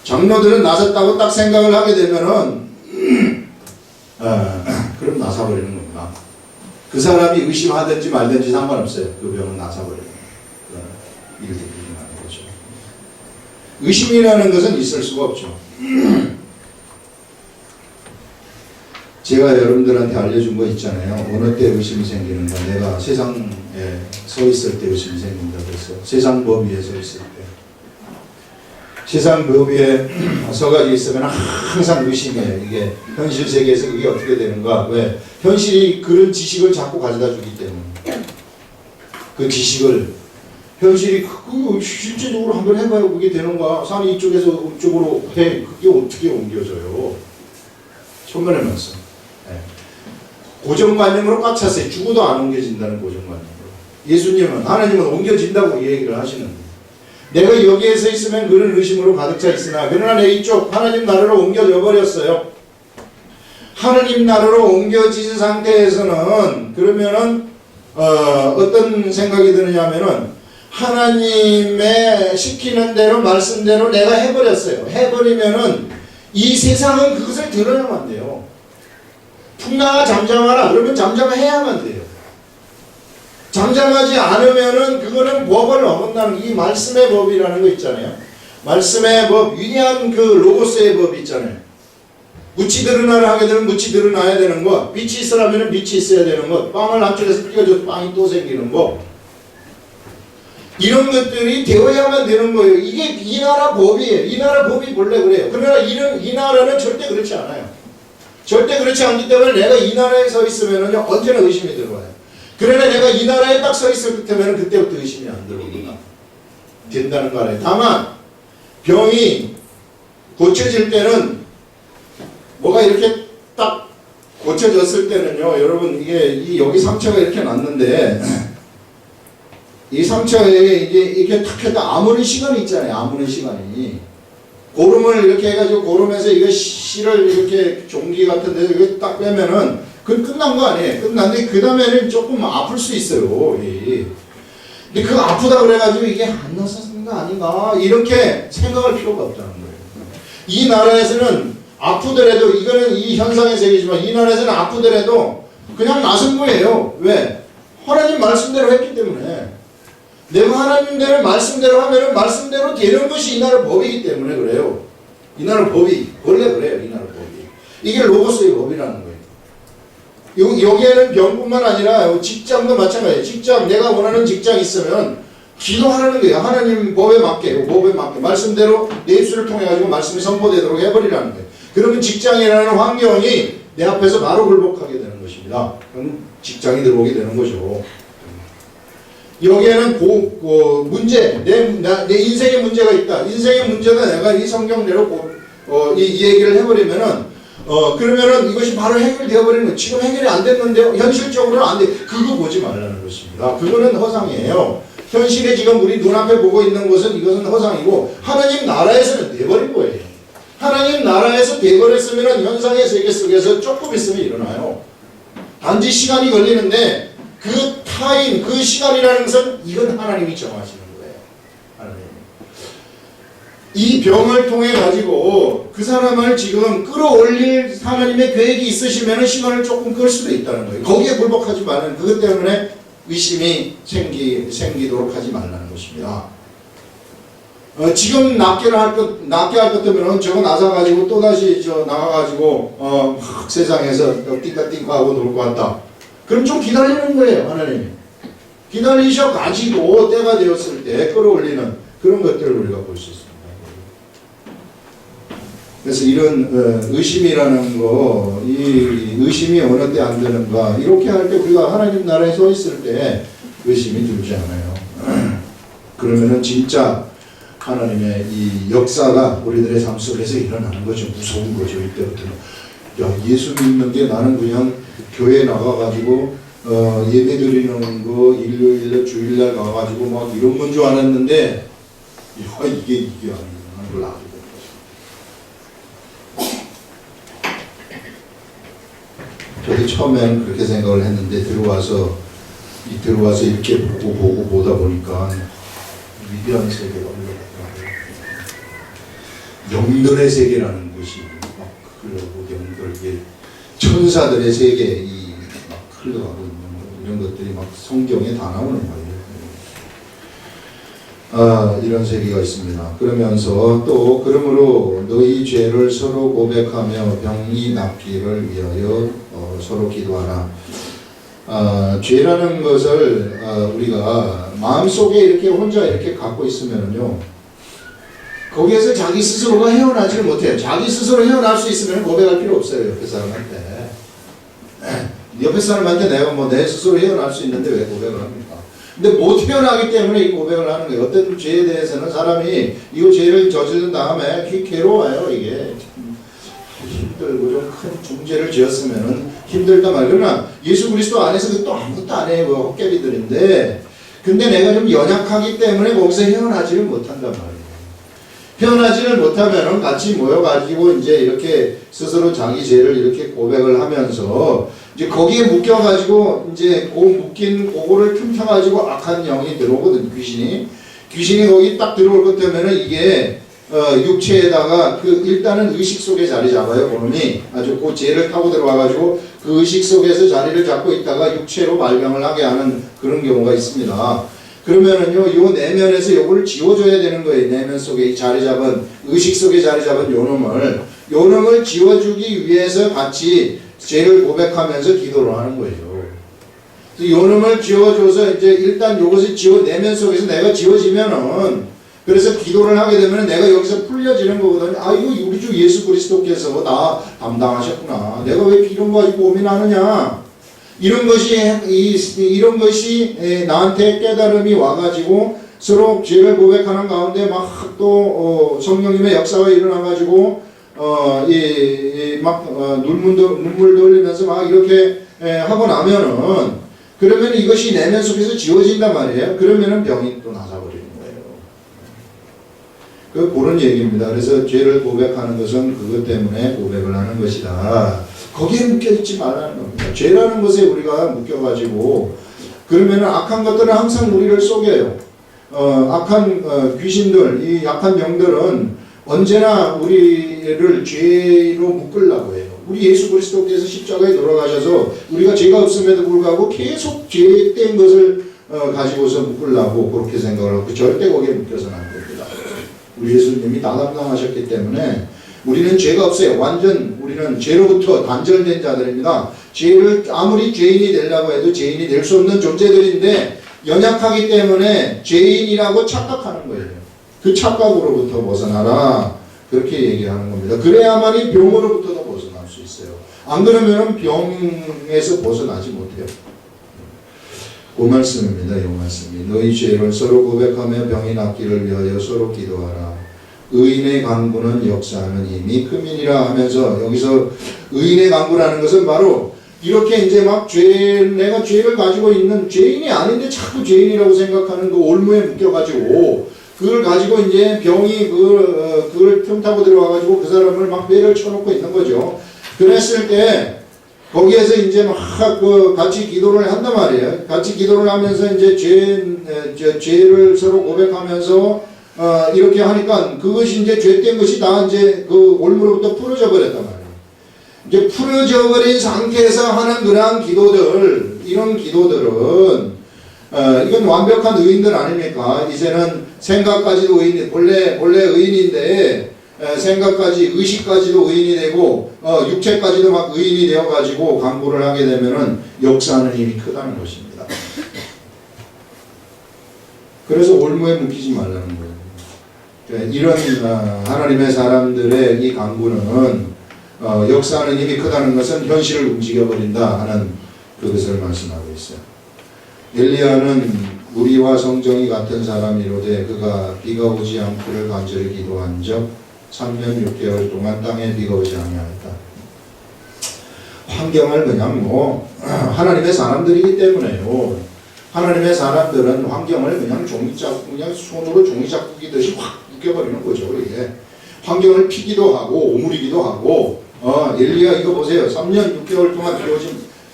[SPEAKER 1] 장로들은 나섰다고 딱 생각을 하게 되면은 그럼 나사버리는 겁니다. 그 사람이 의심하든지 말든지 상관없어요. 그 병은 나사버리는 일들이 일어나는 거죠. 의심이라는 것은 있을 수가 없죠. 제가 여러분들한테 알려준 거 있잖아요. 어느 때 의심이 생기는가. 내가 세상에 서 있을 때 의심이 생긴다고 했어요. 세상 법 위에 서 있을 때. 세상 법 위에 서가지고 있으면 항상 의심해요. 이게 현실 세계에서 그게 어떻게 되는가. 왜? 현실이 그런 지식을 자꾸 가져다 주기 때문에. 그 지식을 현실이 실제적으로 한번 해봐요. 그게 되는가. 산이 이쪽에서 이쪽으로 해. 그게 어떻게 옮겨져요. 천만의 말씀. 고정관념으로 꽉 찼어요. 죽어도 안 옮겨진다는 고정관념으로. 예수님은, 하나님은 옮겨진다고 얘기를 하시는데, 내가 여기에 서 있으면 그런 의심으로 가득 차 있으나, 그러나 내 이쪽 하나님 나라로 옮겨져 버렸어요. 하나님 나라로 옮겨진 상태에서는 그러면은 어떤 생각이 드느냐 하면은, 하나님의 시키는 대로 말씀대로 내가 해버렸어요. 해버리면은 이 세상은 그것을 드러내면 안 돼요. 풍랑아 잠잠하라. 그러면 잠잠해야만 돼요. 잠잠하지 않으면은 그거는 법을 어긋나는, 이 말씀의 법이라는 거 있잖아요. 말씀의 법, 위대한 그 로고스의 법 있잖아요. 묻이 드러나라 하게 되면 묻이 드러나야 되는 것, 빛이 있으라면 빛이 있어야 되는 것, 빵을 한쪽에서 띄워줘도 빵이 또 생기는 것, 이런 것들이 되어야만 되는 거예요. 이게 이 나라 법이에요. 이 나라 법이 원래 그래요. 그러나 이 나라는 절대 그렇지 않아요. 절대 그렇지 않기 때문에 내가 이 나라에 서 있으면은요, 언제나 의심이 들어와요. 그러나 내가 이 나라에 딱 서 있을 때면 그때부터 의심이 안 들어옵니다. 된다는 거 알아요. 다만 병이 고쳐질 때는 뭐가 이렇게 딱 고쳐졌을 때는요, 여러분 이게 여기 상처가 이렇게 났는데 이 상처에 이게 탁 했다 아무는 시간이 있잖아요. 아무는 시간이 고름을 이렇게 해가지고 고름에서 이거 실을 이렇게 종기 같은 데서 이거 딱 빼면은 그건 끝난 거 아니에요. 끝났는데 그 다음에는 조금 아플 수 있어요. 근데 그 아프다 그래가지고 이게 안 났었는 거 아닌가 이렇게 생각할 필요가 없다는 거예요. 이 나라에서는 아프더라도 이거는 이 현상의 세계지만 이 나라에서는 아프더라도 그냥 나선 거예요. 왜? 하나님 말씀대로 했기 때문에. 내가 하나님대로 말씀대로 하면은 말씀대로 되는 것이 이 나라 법이기 때문에 그래요. 이 나라 법이 원래 그래요. 이 나라 법이. 이게 로고스의 법이라는 거예요. 여기에는 병뿐만 아니라 직장도 마찬가지예요. 직장 내가 원하는 직장 있으면 기도하라는 거예요. 하나님 법에 맞게 말씀대로 내 입술을 통해 가지고 말씀이 선포되도록 해버리라는 거예요. 그러면 직장이라는 환경이 내 앞에서 바로 굴복하게 되는 것입니다. 그럼 직장이 들어오게 되는 거죠. 여기에는 문제, 내 인생에 문제가 있다. 인생의 문제가 내가 이 성경대로 이 얘기를 해버리면은 그러면은 이것이 바로 해결되어 버리는 거예요. 지금 해결이 안 됐는데요. 현실적으로는 안 돼. 그거 보지 말라는 것입니다. 그거는 허상이에요. 현실에 지금 우리 눈앞에 보고 있는 것은 이것은 허상이고 하나님 나라에서는 돼버린 거예요. 하나님 나라에서 돼버렸으면 현상의 세계 속에서 조금 있으면 일어나요. 단지 시간이 걸리는데 그 타임, 그 시간이라는 것은 이건 하나님이 정하시는 거예요. 하나님. 이 병을 통해 가지고 그 사람을 지금 끌어올릴 하나님의 계획이 있으시면 시간을 조금 끌 수도 있다는 거예요. 거기에 불복하지 말라는 그것 때문에 의심이 생기도록 하지 말라는 것입니다. 지금 낫게 할 것 같으면 저거 나서가지고 또다시 나가가지고 막 세상에서 띵까띵까하고 놀 것 같다. 그럼 좀 기다리는 거예요. 하나님이. 기다리셔가지고 때가 되었을 때 끌어올리는 그런 것들을 우리가 볼 수 있습니다. 그래서 이런 의심이라는 거, 이 의심이 어느 때 안 드는가 이렇게 할 때 우리가 하나님 나라에 서 있을 때 의심이 들지 않아요. 그러면은 진짜 하나님의 이 역사가 우리들의 삶 속에서 일어나는 거죠. 무서운 거죠. 이때부터는. 야, 예수 믿는 게 나는 그냥 교회 나가가지고 예배 드리는 거 일요일날 주일날 가가지고 막 이런 건 줄 알았는데 야, 이게 아니구나. 그걸 알게 된 거죠. 저도 처음에는 그렇게 생각을 했는데 들어와서 이렇게 보다 보니까 위대한 세계가 올라가더라고요. 영들의 세계라는 것이 막 흘러가고 영들 천사들의 세계 막 흘러가고 있는 이런 것들이 막 성경에 다 나오는 거예요. 이런 세계가 있습니다. 그러면서 또 그러므로 너희 죄를 서로 고백하며 병이 낫기를 위하여 서로 기도하라. 죄라는 것을 우리가 마음속에 이렇게 혼자 이렇게 갖고 있으면요 거기에서 자기 스스로가 헤어나지를 못해요. 자기 스스로 헤어날 수 있으면 고백할 필요 없어요. 옆에 사람한테. 옆에 사람한테 내가 내 스스로 헤어날 수 있는데 왜 고백을 합니까? 근데 못 헤어나기 때문에 이 고백을 하는 거예요. 어떤 죄에 대해서는 사람이 이거 죄를 저지른 다음에 괴로워요. 이게 힘들고 좀 큰 중죄를 지었으면 힘들다 말. 그러나 예수 그리스도 안에서 또 아무것도 안 해요. 헛개비들인데 근데 내가 좀 연약하기 때문에 거기서 헤어나지를 못한단 말이에요. 헤어나지를 못하면 같이 모여가지고 이제 이렇게 스스로 자기 죄를 이렇게 고백을 하면서 이제 거기에 묶여가지고 이제 묶인 그거를 틈타가지고 악한 영이 들어오거든. 귀신이 거기 딱 들어올 것 때문에 이게 육체에다가 일단은 의식 속에 자리 잡아요. 그놈이 아주 그 죄를 타고 들어와가지고 그 의식 속에서 자리를 잡고 있다가 육체로 발병을 하게 하는 그런 경우가 있습니다. 그러면은요, 요 내면에서 요거를 지워줘야 되는 거예요. 내면 속에 자리 잡은, 의식 속에 자리 잡은 요 놈을 지워주기 위해서 같이 죄를 고백하면서 기도를 하는 거예요. 요 놈을 지워줘서 이제 일단 요것을 내면 속에서 내가 지워지면은 그래서 기도를 하게 되면 내가 여기서 풀려지는 거거든요. 이거 우리 주 예수 그리스도께서 다 담당하셨구나. 내가 왜 이런 거 가지고 고민하느냐. 이런 것이 나한테 깨달음이 와가지고 서로 죄를 고백하는 가운데 막 또 성령님의 역사가 일어나가지고 눈물도 흘리면서 막 이렇게 하고 나면은, 그러면 이것이 내면 속에서 지워진단 말이에요. 그러면은 병이 또 나서버리는 거예요. 그런 얘기입니다. 그래서 죄를 고백하는 것은 그것 때문에 고백을 하는 것이다. 거기에 묶여있지 말라는 겁니다. 죄라는 것에 우리가 묶여가지고, 그러면은 악한 것들은 항상 우리를 속여요. 악한 귀신들, 이 약한 병들은 언제나 우리를 죄로 묶으려고 해요. 우리 예수 그리스도께서 십자가에 돌아가셔서 우리가 죄가 없음에도 불구하고 계속 죄된 것을 가지고서 묶으려고 그렇게 생각을 하고 절대 거기에 묶여서는 안 됩니다. 우리 예수님이 다 담당하셨기 때문에 우리는 죄가 없어요. 완전 우리는 죄로부터 단절된 자들입니다. 죄를 아무리 죄인이 되려고 해도 죄인이 될 수 없는 존재들인데 연약하기 때문에 죄인이라고 착각하는 거예요. 그 착각으로부터 벗어나라. 그렇게 얘기하는 겁니다. 그래야만이 병으로부터도 벗어날 수 있어요. 안 그러면 병에서 벗어나지 못해요. 그 말씀입니다. 이 말씀이. 너희 죄를 서로 고백하며 병이 낫기를 위하여 서로 기도하라. 의인의 강구는 역사하는 힘이 크민이라 하면서, 여기서 의인의 강구라는 것은 바로 이렇게 이제 막 내가 죄를 가지고 있는 죄인이 아닌데 자꾸 죄인이라고 생각하는 그 올무에 묶여가지고 그걸 가지고 이제 병이 그걸 틈타고 들어와가지고 그 사람을 막 배를 쳐놓고 있는 거죠. 그랬을 때 거기에서 이제 막 같이 기도를 한단 말이에요. 같이 기도를 하면서 이제 죄를 서로 고백하면서 이렇게 하니까 그것이 이제 죄된 것이 다 이제 그 올무로부터 풀어져 버렸단 말이에요. 이제 풀어져 버린 상태에서 하는 그러한 기도들, 이런 기도들은 이건 완벽한 의인들 아닙니까? 이제는 생각까지도 의인, 본래 의인인데 생각까지, 의식까지도 의인이 되고 육체까지도 막 의인이 되어가지고 강구를 하게 되면은 역사하는 힘이 크다는 것입니다. 그래서 올무에 묶이지 말라는 거예요. 이런 하나님의 사람들의 이 강구는 역사하는 힘이 크다는 것은 현실을 움직여버린다 하는 그것을 말씀하고 있어요. 엘리야는 우리와 성정이 같은 사람이로되 그가 비가 오지 않기를 간절히 기도한 적 3년 6개월 동안 땅에 비가 오지 아니하였다. 환경을 그냥 하나님의 사람들이기 때문에요. 하나님의 사람들은 환경을 그냥 손으로 종이 짝꾸기듯이 확 묶여버리는 거죠. 이게 환경을 피기도 하고 오므리기도 하고 엘리야 이거 보세요. 3년 6개월 동안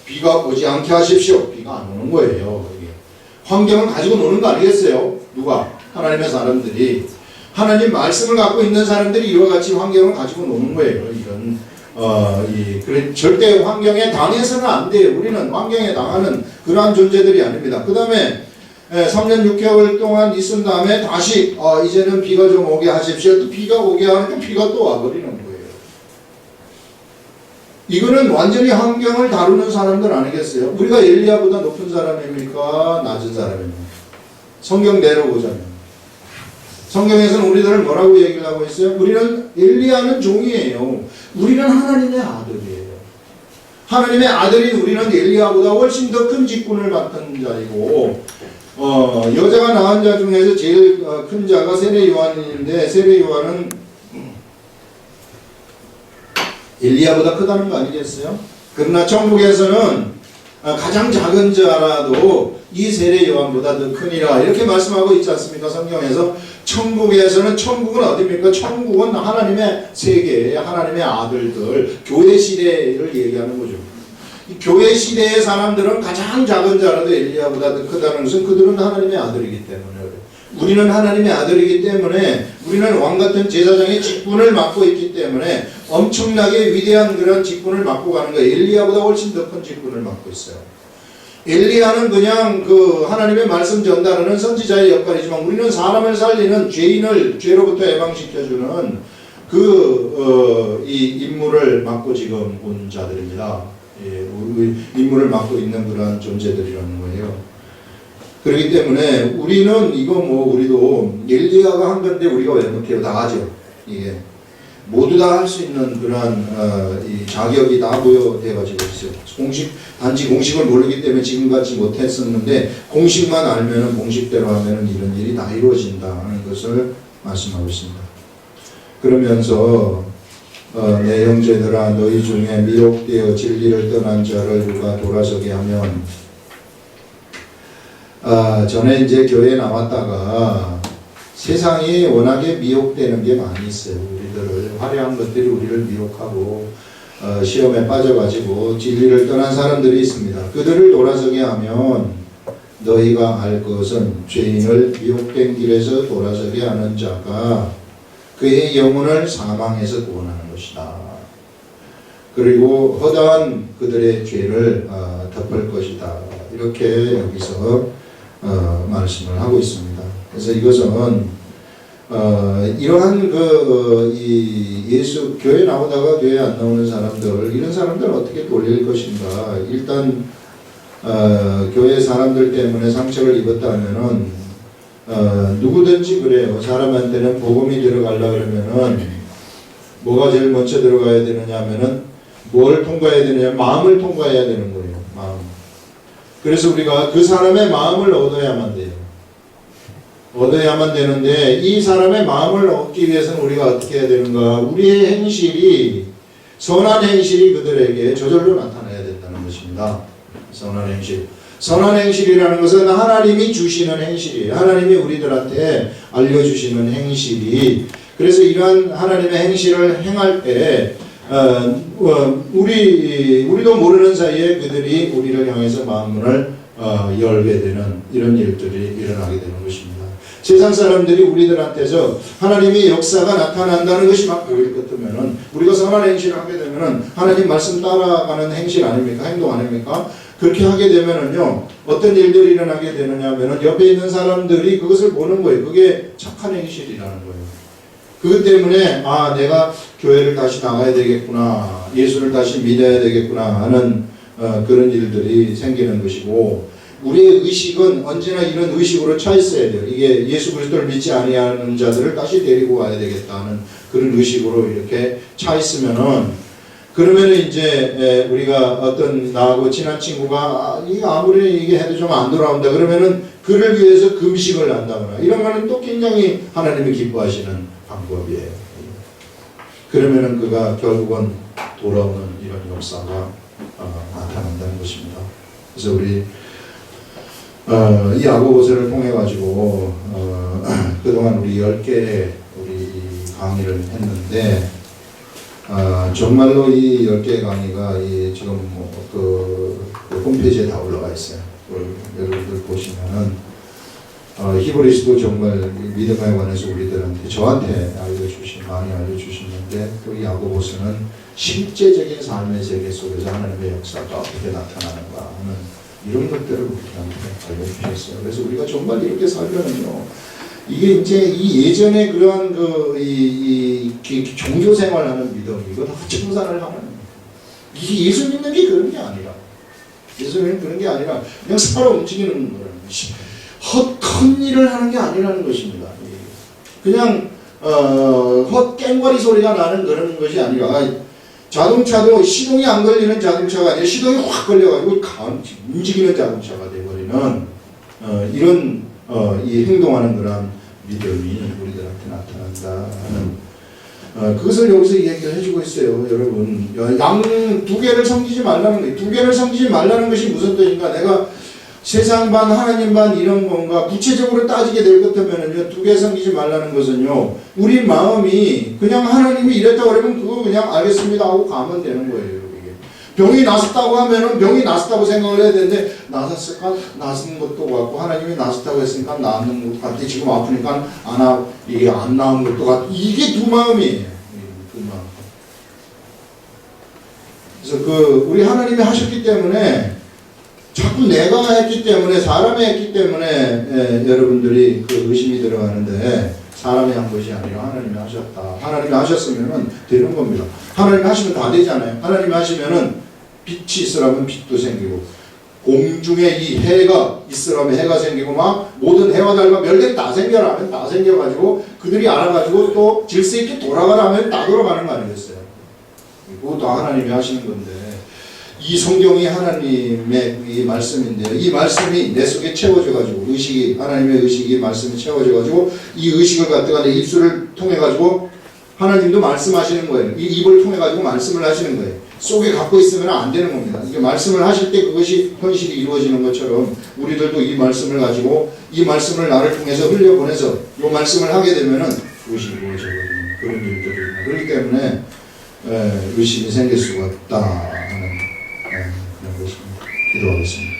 [SPEAKER 1] 비가 오지 않게 하십시오. 비가 안 오는 거예요. 이게. 환경을 가지고 노는 거 아니겠어요? 누가? 하나님의 사람들이. 하나님 말씀을 갖고 있는 사람들이 이와 같이 환경을 가지고 노는 거예요. 이런 그래, 절대 환경에 당해서는 안 돼요. 우리는 환경에 당하는 그러한 존재들이 아닙니다. 그 다음에 3년 6개월 동안 있은 다음에 다시 이제는 비가 좀 오게 하십시오. 또 비가 오게 하니까 비가 또 와버리는 거예요. 이거는 완전히 환경을 다루는 사람들 아니겠어요? 우리가 엘리야보다 높은 사람입니까? 낮은 사람입니까? 성경대로 보자면. 성경에서는 우리들을 뭐라고 얘기를 하고 있어요? 우리는 엘리야는 종이에요. 우리는 하나님의 아들이에요. 하나님의 아들인 우리는 엘리야보다 훨씬 더 큰 직분을 맡은 자이고 여자가 낳은 자 중에서 제일 큰 자가 세례 요한인데 세례 요한은 엘리야보다 크다는 거 아니겠어요? 그러나 천국에서는 가장 작은 자라도 이 세례 요한보다 더 크니라 이렇게 말씀하고 있지 않습니까? 성경에서 천국에서는 천국은 어디입니까? 천국은 하나님의 세계, 하나님의 아들들, 교회 시대를 얘기하는 거죠. 이 교회 시대의 사람들은 가장 작은 자라도 엘리야보다 더 크다는 것은 그들은 하나님의 아들이기 때문에 우리는 하나님의 아들이기 때문에 우리는 왕같은 제사장의 직분을 맡고 있기 때문에 엄청나게 위대한 그런 직분을 맡고 가는 거예요. 엘리야보다 훨씬 더 큰 직분을 맡고 있어요. 엘리야는 그냥 그 하나님의 말씀 전달하는 선지자의 역할이지만 우리는 사람을 살리는 죄인을 죄로부터 해방시켜주는 이 임무를 맡고 지금 온 자들입니다. 임무를 맡고 있는 그러한 존재들이라는 거예요. 그렇기 때문에 우리는 우리도 엘리야가 한 건데 우리가 왜 못해요? 다 하죠. 이게 모두 다 할 수 있는 그러한 이 자격이 다 부여돼가지고 있어요. 단지 공식을 모르기 때문에 지금같이 못했었는데 공식만 알면은 공식대로 하면은 이런 일이 다 이루어진다 하는 것을 말씀하고 있습니다. 그러면서 내 형제들아 너희 중에 미혹되어 진리를 떠난 자를 누가 돌아서게 하면 전에 이제 교회에 나왔다가 세상이 워낙에 미혹되는 게 많이 있어요. 우리들을 화려한 것들이 우리를 미혹하고 시험에 빠져가지고 진리를 떠난 사람들이 있습니다. 그들을 돌아서게 하면 너희가 알 것은 죄인을 미혹된 길에서 돌아서게 하는 자가 그의 영혼을 사망에서 구원하는 것이다. 그리고 허다한 그들의 죄를 덮을 것이다. 이렇게 여기서 말씀을 하고 있습니다. 그래서 이것은 이러한 예수 교회 나오다가 교회 안 나오는 사람들 이런 사람들 어떻게 돌릴 것인가. 일단 교회 사람들 때문에 상처를 입었다 하면은 누구든지 그래요. 사람한테는 복음이 들어가려 그러면은 뭐가 제일 먼저 들어가야 되느냐 하면은 뭘 통과해야 되느냐, 마음을 통과해야 되는 거예요. 마음. 그래서 우리가 그 사람의 마음을 얻어야만 돼요. 얻어야만 되는데 이 사람의 마음을 얻기 위해서는 우리가 어떻게 해야 되는가? 우리의 행실이 선한 행실이 그들에게 저절로 나타나야 된다는 것입니다. 선한 행실. 선한 행실이라는 것은 하나님이 주시는 행실이에요. 하나님이 우리들한테 알려주시는 행실이. 그래서 이러한 하나님의 행실을 행할 때 우리도 모르는 사이에 그들이 우리를 향해서 마음문을 열게 되는 이런 일들이 일어나게 되는 것입니다. 세상 사람들이 우리들한테서 하나님의 역사가 나타난다는 것이 막 보일 것 같으면은 우리가 선한 행실을 하게 되면은 하나님 말씀 따라가는 행실 아닙니까? 행동 아닙니까? 그렇게 하게 되면은요 어떤 일들이 일어나게 되느냐면은 옆에 있는 사람들이 그것을 보는 거예요. 그게 착한 행실이라는 거예요. 그것 때문에 내가 교회를 다시 나가야 되겠구나, 예수를 다시 믿어야 되겠구나 하는 그런 일들이 생기는 것이고, 우리의 의식은 언제나 이런 의식으로 차 있어야 돼요. 이게 예수 그리스도를 믿지 아니하는 자들을 다시 데리고 와야 되겠다는 그런 의식으로 이렇게 차 있으면은, 그러면은 이제 우리가 어떤 나하고 친한 친구가 이게 아무리 이게 해도 좀 안 돌아온다 그러면은 그를 위해서 금식을 한다거나 이런 거는 또 굉장히 하나님이 기뻐하시는 방법이에요. 그러면은 그가 결국은 돌아오는 이런 역사가 나타난다는 것입니다. 그래서 우리 이 야고보서를 통해 가지고 그동안 우리 10개 우리 강의를 했는데 정말로 이 10개 강의가 지금 그 홈페이지에 다 올라가 있어요. 여러분들 보시면은 히브리서도 정말 믿음에 관해서 우리들한테 저한테 많이 알려주시는데 또 야고보서는 실제적인 삶의 세계 속에서 하나님의 역사가 어떻게 나타나는가 하는 이런 것들을 우리한테 알려주셨어요. 그래서 우리가 정말 이렇게 살면은요, 이게 이제 이 예전에 그러한 종교 생활하는 믿음, 이거 다 청산을 하는, 이게 예수 믿는 게 그런 게 아니라, 예수님은 그런 게 아니라 그냥 살아 움직이는 거라는 것이, 헛큰 일을 하는 게 아니라는 것입니다. 그냥 헛깽거리 소리가 나는 그런 것이 아니라, 자동차도 시동이 안 걸리는 자동차가 아니라 시동이 확 걸려가지고 움직이는 자동차가 되어버리는 이런 이 행동하는 그런 믿음이 우리들한테 나타난다 하는 그것을 여기서 얘기를 해주고 있어요. 여러분, 양 두 개를 섬기지 말라는 거예요. 두 개를 섬기지 말라는 것이 무슨 뜻인가? 내가 세상 반 하나님 반 이런 건가 구체적으로 따지게 될 것 같으면은요, 두 개 섬기지 말라는 것은요, 우리 마음이 그냥 하나님이 이랬다 그러면 그거 그냥 알겠습니다 하고 가면 되는 거예요. 이게 병이 났었다고 하면은 병이 났었다고 생각을 해야 되는데, 났었을까? 났은 것도 같고, 하나님이 났었다고 했으니까 낫는 것도 같아. 지금 아프니까 이게 안 나은 것도 같고, 이게 두 마음이에요. 두 마음. 그래서 우리 하나님이 하셨기 때문에, 자꾸 내가 했기 때문에, 사람이 했기 때문에 여러분들이 그 의심이 들어가는데, 사람이 한 것이 아니라 하나님이 하셨다. 하나님이 하셨으면 되는 겁니다. 하나님이 하시면 다 되잖아요. 하나님이 하시면은 빛이 있으라면 빛도 생기고, 공중에 이 해가 있으라면 해가 생기고, 막 모든 해와 달과 별들이 다 생겨라면 다 생겨가지고 그들이 알아가지고 또 질서 있게 돌아가라면 다 돌아가는 거 아니겠어요? 그것도 하나님이 하시는 건데, 이 성경이 하나님의 이 말씀인데요. 이 말씀이 내 속에 채워져가지고, 의식이, 하나님의 의식이 말씀이 채워져가지고, 이 의식을 갖다가 내 입술을 통해가지고 하나님도 말씀하시는 거예요. 이 입을 통해 가지고 말씀을 하시는 거예요. 속에 갖고 있으면 안 되는 겁니다. 이게 말씀을 하실 때 그것이 현실이 이루어지는 것처럼 우리들도 이 말씀을 가지고 이 말씀을 나를 통해서 흘려보내서 이 말씀을 하게 되면은 그것이 이루어져버리는 그런 일들입니다. 그렇기 때문에 의심이 생길 수가 없다 하는 그런 것입니다. 기도하겠습니다.